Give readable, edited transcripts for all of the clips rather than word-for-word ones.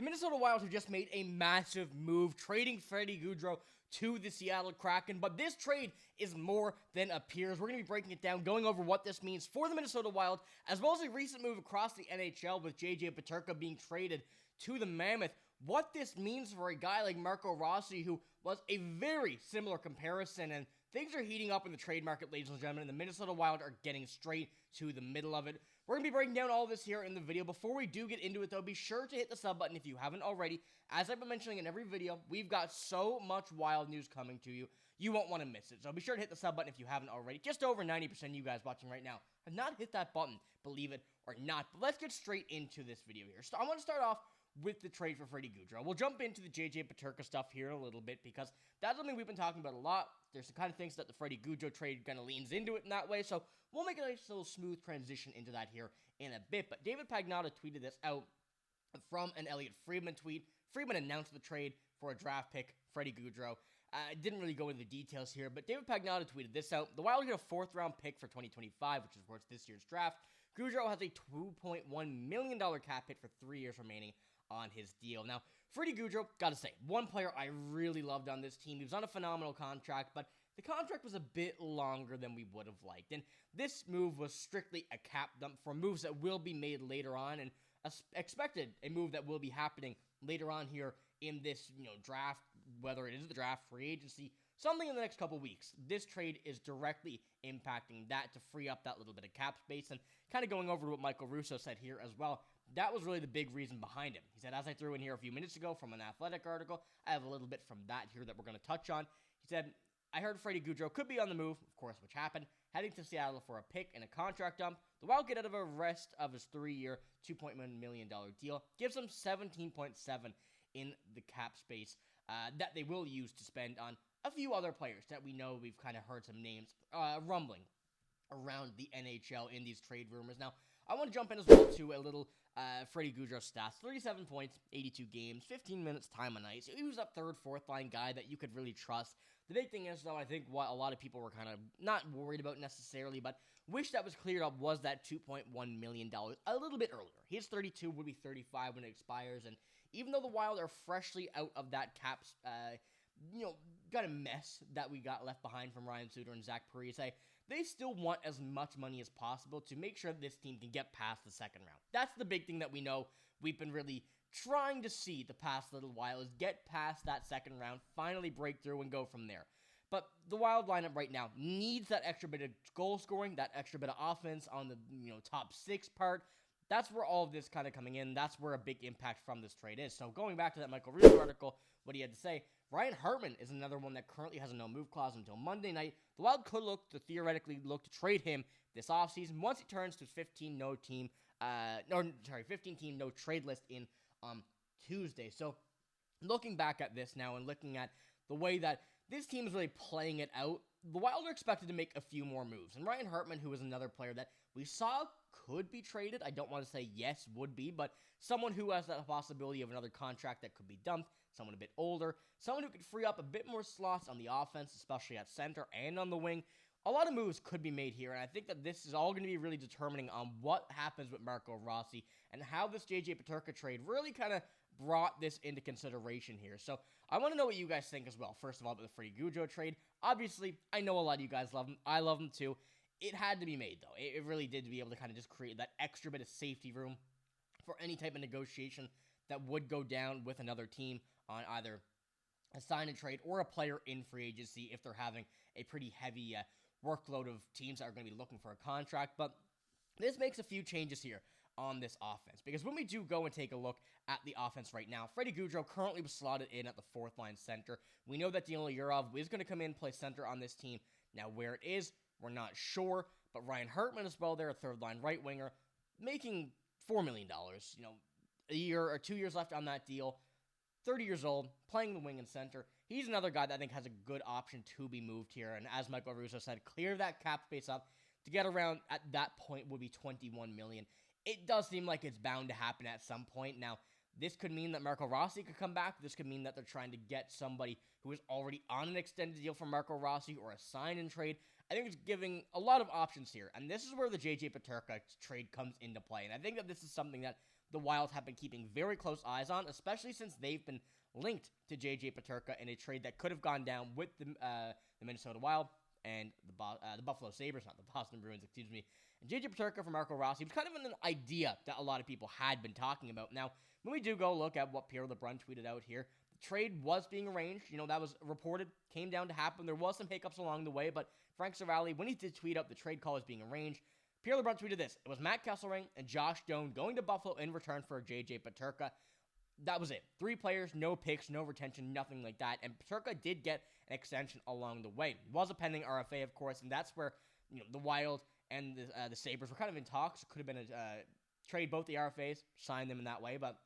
The Minnesota Wild have just made a massive move, trading Freddy Gaudreau to the Seattle Kraken, but this trade is more than appears. We're going to be breaking it down, going over what this means for the Minnesota Wild, as well as a recent move across the NHL with JJ Peterka being traded to the Mammoth. What this means for a guy like Marco Rossi, who was a very similar comparison, and things are heating up in the trade market, ladies and gentlemen, and the Minnesota Wild are getting straight to the middle of it. We're going to be breaking down all this here in the video. Before we do get into it, though, be sure to hit the sub button if you haven't already. As I've been mentioning in every video, we've got so much Wild news coming to you, you won't want to miss it. So be sure to hit the sub button if you haven't already. Just over 90% of you guys watching right now have not hit that button, believe it or not. But let's get straight into this video here. So I want to start off with the trade for Freddy Gaudreau. We'll jump into the JJ Peterka stuff here in a little bit because that's something we've been talking about a lot. There's the kind of things that the Freddy Gaudreau trade kind of leans into it in that way, so we'll make a nice little smooth transition into that here in a bit. But David Pagnotta tweeted this out from an Elliot Friedman tweet. Friedman announced the trade for a draft pick, Freddy Gaudreau. Didn't really go into the details here, but David Pagnotta tweeted this out. The Wild get a 4th-round pick for 2025, which is worth this year's draft. Gaudreau has a $2.1 million cap hit for 3 years remaining on his deal. Now, Freddy Gaudreau, gotta say, one player I really loved on this team. He was on a phenomenal contract, but the contract was a bit longer than we would have liked. And this move was strictly a cap dump for moves that will be made later on, and expected a move that will be happening later on here in this, draft, whether it is the draft, free agency, something in the next couple weeks. This trade is directly impacting that to free up that little bit of cap space, and kind of going over to what Marco Rossi said here as well. That was really the big reason behind it. He said, as I threw in here a few minutes ago from an Athletic article, I have a little bit from that here that we're going to touch on. He said, I heard Freddy Gaudreau could be on the move, of course, which happened, heading to Seattle for a pick and a contract dump. The Wild get out of a rest of his 3-year, $2.1 million deal, gives him $17.7 in the cap space that they will use to spend on a few other players that we know we've kind of heard some names rumbling around the NHL in these trade rumors. Now, I want to jump in as well to a little Freddy Gaudreau stats. 37 points, 82 games, 15 minutes time on ice. He was a third, fourth line guy that you could really trust. The big thing is, though, I think what a lot of people were kind of not worried about necessarily, but wish that was cleared up was that $2.1 million a little bit earlier. He's 32, would be 35 when it expires, and even though the Wild are freshly out of that cap, kind of mess that we got left behind from Ryan Suter and Zach Parise, they still want as much money as possible to make sure that this team can get past the second round. That's the big thing that we know we've been really trying to see the past little while, is get past that second round, finally break through and go from there. But the Wild lineup right now needs that extra bit of goal scoring, that extra bit of offense on the top 6 part. That's where all of this kind of coming in. That's where a big impact from this trade is. So going back to that Marco Rossi article, what he had to say, Ryan Hartman is another one that currently has a no-move clause until Monday night. The Wild could theoretically look to trade him this offseason once he turns to 15-team no trade list in Tuesday. So looking back at this now and looking at the way that this team is really playing it out, the Wild are expected to make a few more moves. And Ryan Hartman, who is another player that we saw could be traded, I don't want to say yes, would be, but someone who has that possibility of another contract that could be dumped, someone a bit older, someone who could free up a bit more slots on the offense, especially at center and on the wing. A lot of moves could be made here, and I think that this is all going to be really determining on what happens with Marco Rossi and how this JJ Peterka trade really kind of brought this into consideration here. So I want to know what you guys think as well. First of all, about the Freddy Gaudreau trade. Obviously, I know a lot of you guys love him. I love him too. It had to be made, though. It really did, to be able to kind of just create that extra bit of safety room for any type of negotiation that would go down with another team on either a sign and trade or a player in free agency if they're having a pretty heavy workload of teams that are going to be looking for a contract. But this makes a few changes here on this offense, because when we do go and take a look at the offense right now, Freddy Gaudreau currently was slotted in at the 4th line center. We know that Danila Yurov is going to come in and play center on this team. Now, where it is, we're not sure, but Ryan Hartman as well there, a 3rd line right winger, making $4 million, a year or 2 years left on that deal, 30 years old, playing the wing and center. He's another guy that I think has a good option to be moved here, and as Marco Rossi said, clear that cap space up to get around at that point would be $21 million. It does seem like it's bound to happen at some point. Now, this could mean that Marco Rossi could come back. This could mean that they're trying to get somebody who is already on an extended deal for Marco Rossi or a sign-and trade. I think it's giving a lot of options here, and this is where the JJ Peterka trade comes into play, and I think that this is something that the Wild have been keeping very close eyes on, especially since they've been linked to JJ Peterka in a trade that could have gone down with the Minnesota Wild and the Buffalo Sabres, not the Boston Bruins, excuse me. And JJ Peterka for Marco Rossi was kind of an idea that a lot of people had been talking about. Now, when we do go look at what Pierre LeBrun tweeted out here, the trade was being arranged. That was reported, came down to happen. There was some hiccups along the way, but Frank Seravalli, when he did tweet up the trade call was being arranged, Pierre LeBrun tweeted this. It was Matt Kesselring and Josh Doan going to Buffalo in return for JJ Peterka. That was it. 3 players, no picks, no retention, nothing like that. And Peterka did get an extension along the way. It was a pending RFA, of course, and that's where the Wild and the Sabres were kind of in talks. It could have been a trade both the RFAs, sign them in that way, but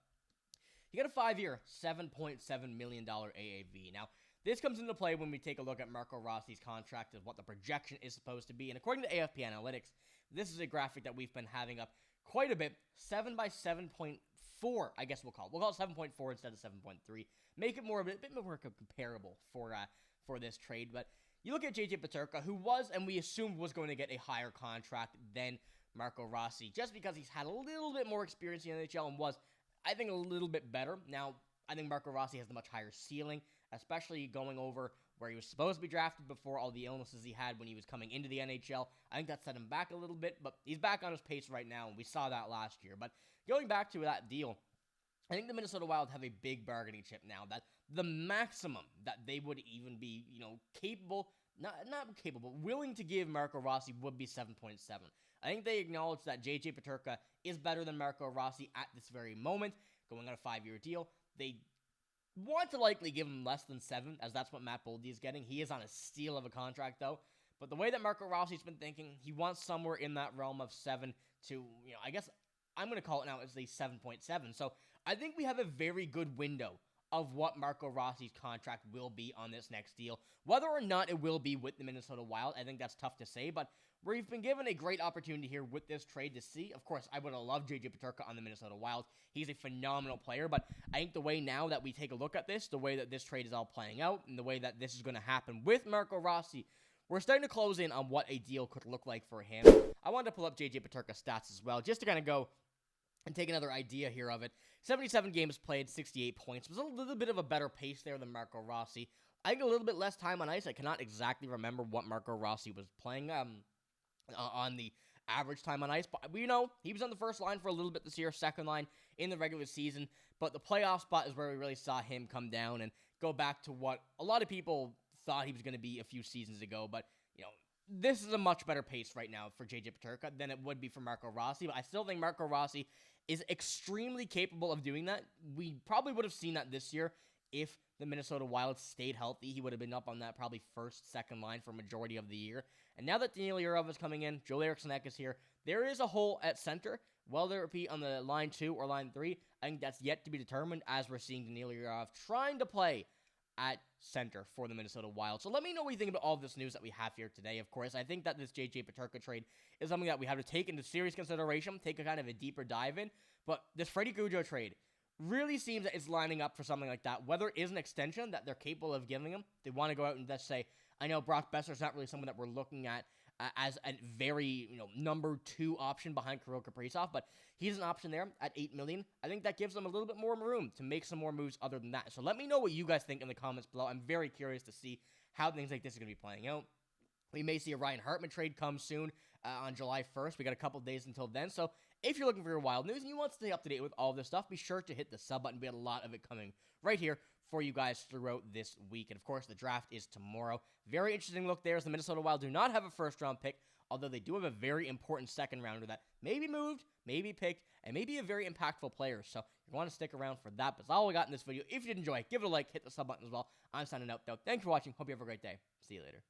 he got a 5-year, $7.7 million AAV. Now, this comes into play when we take a look at Marco Rossi's contract and what the projection is supposed to be. And according to AFP Analytics, this is a graphic that we've been having up quite a bit. 7 by 7.4, I guess we'll call it. We'll call it 7.4 instead of 7.3. Make it a bit more comparable for this trade. But you look at JJ Peterka, who was, and we assumed was going to get a higher contract than Marco Rossi, just because he's had a little bit more experience in the NHL and was, I think, a little bit better. Now, I think Marco Rossi has the much higher ceiling, especially going over where he was supposed to be drafted before all the illnesses he had when he was coming into the NHL. I think that set him back a little bit, but he's back on his pace right now, and we saw that last year. But going back to that deal, I think the Minnesota Wild have a big bargaining chip now, that the maximum that they would even be, capable, not capable, willing to give Marco Rossi would be 7.7. I think they acknowledge that JJ Peterka is better than Marco Rossi at this very moment, going on a 5-year deal. They want to likely give him less than 7, as that's what Matt Boldy is getting. He is on a steal of a contract, though. But the way that Marco Rossi's been thinking, he wants somewhere in that realm of 7 to, I guess I'm going to call it now as a 7.7. So I think we have a very good window of what Marco Rossi's contract will be on this next deal. Whether or not it will be with the Minnesota Wild, I think that's tough to say, but we've been given a great opportunity here with this trade to see. Of course, I would have loved JJ Peterka on the Minnesota Wild. He's a phenomenal player, but I think the way now that we take a look at this, the way that this trade is all playing out, and the way that this is going to happen with Marco Rossi, we're starting to close in on what a deal could look like for him. I wanted to pull up JJ Peterka's stats as well, just to kind of go and take another idea here of it. 77 games played, 68 points. It was a little bit of a better pace there than Marco Rossi. I think a little bit less time on ice. I cannot exactly remember what Marco Rossi was playing on the average time on ice. But he was on the first line for a little bit this year, second line in the regular season. But the playoff spot is where we really saw him come down and go back to what a lot of people thought he was going to be a few seasons ago. But, this is a much better pace right now for JJ Peterka than it would be for Marco Rossi. But I still think Marco Rossi is extremely capable of doing that. We probably would have seen that this year if the Minnesota Wild stayed healthy. He would have been up on that probably first, second line for a majority of the year. And now that Daniil Yurov is coming in, Joel Eriksson Ek is here, there is a hole at center. Whether it be on the line 2 or line 3, I think that's yet to be determined, as we're seeing Daniil Yurov trying to play at center for the Minnesota Wild. So let me know what you think about all of this news that we have here today. Of course, I think that this JJ Peterka trade is something that we have to take into serious consideration, take a kind of a deeper dive in. But this Freddy Gaudreau trade really seems that it's lining up for something like that. Whether it is an extension that they're capable of giving him, they want to go out and just say, I know Brock Besser's not really someone that we're looking at as a very, number 2 option behind Kirill Kaprizov, but he's an option there at $8 million. I think that gives them a little bit more room to make some more moves other than that. So let me know what you guys think in the comments below. I'm very curious to see how things like this are going to be playing out. We may see a Ryan Hartman trade come soon on July 1st. We got a couple days until then. So if you're looking for your Wild news and you want to stay up to date with all this stuff, be sure to hit the sub button. We got a lot of it coming right here for you guys throughout this week. And of course, the draft is tomorrow. Very interesting look there as the Minnesota Wild do not have a first-round pick, although they do have a very important second-rounder that may be moved, may be picked, and may be a very impactful player. So you want to stick around for that. But that's all we got in this video. If you did enjoy, give it a like, hit the sub button as well. I'm signing out, though. Thanks for watching. Hope you have a great day. See you later.